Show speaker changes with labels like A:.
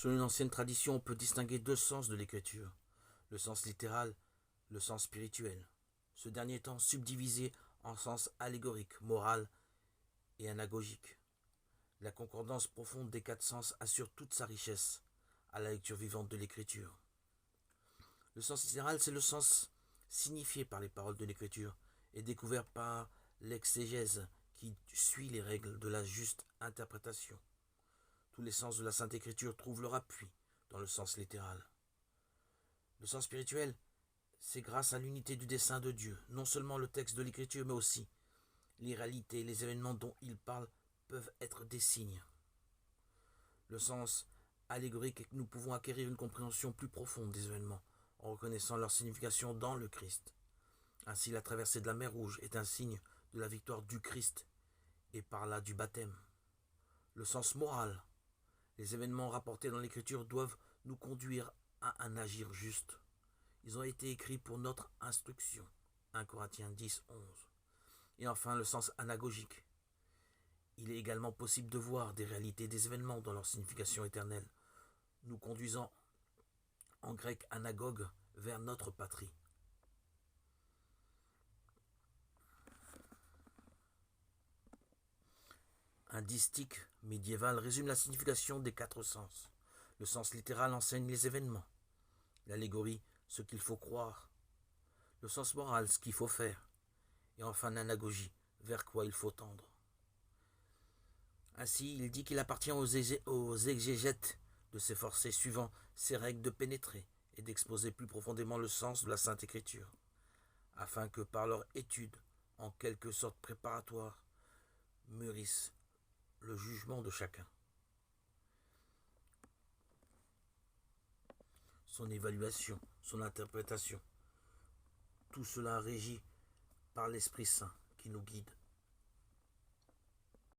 A: Selon une ancienne tradition, on peut distinguer deux sens de l'écriture, le sens littéral, le sens spirituel. Ce dernier étant subdivisé en sens allégorique, moral et anagogique. La concordance profonde des quatre sens assure toute sa richesse à la lecture vivante de l'écriture. Le sens littéral, c'est le sens signifié par les paroles de l'écriture et découvert par l'exégèse qui suit les règles de la juste interprétation. Tous les sens de la Sainte Écriture trouvent leur appui dans le sens littéral. Le sens spirituel, c'est grâce à l'unité du dessein de Dieu, non seulement le texte de l'Écriture, mais aussi les réalités et les événements dont il parle peuvent être des signes. Le sens allégorique est que nous pouvons acquérir une compréhension plus profonde des événements en reconnaissant leur signification dans le Christ. Ainsi, la traversée de la mer Rouge est un signe de la victoire du Christ et par là du baptême. Le sens moral, les événements rapportés dans l'Écriture doivent nous conduire à un agir juste. Ils ont été écrits pour notre instruction. 1 Corinthiens 10, 11. Et enfin, le sens anagogique. Il est également possible de voir des réalités des événements dans leur signification éternelle, nous conduisant en grec anagogue vers notre patrie. Un distique médiéval résume la signification des quatre sens. Le sens littéral enseigne les événements. L'allégorie, ce qu'il faut croire. Le sens moral, ce qu'il faut faire. Et enfin l'anagogie, vers quoi il faut tendre. Ainsi, il dit qu'il appartient aux exégètes de s'efforcer, suivant ces règles, de pénétrer et d'exposer plus profondément le sens de la Sainte Écriture, afin que par leur étude, en quelque sorte préparatoire, mûrisse le jugement de chacun. Son évaluation, son interprétation, tout cela régi par l'Esprit Saint qui nous guide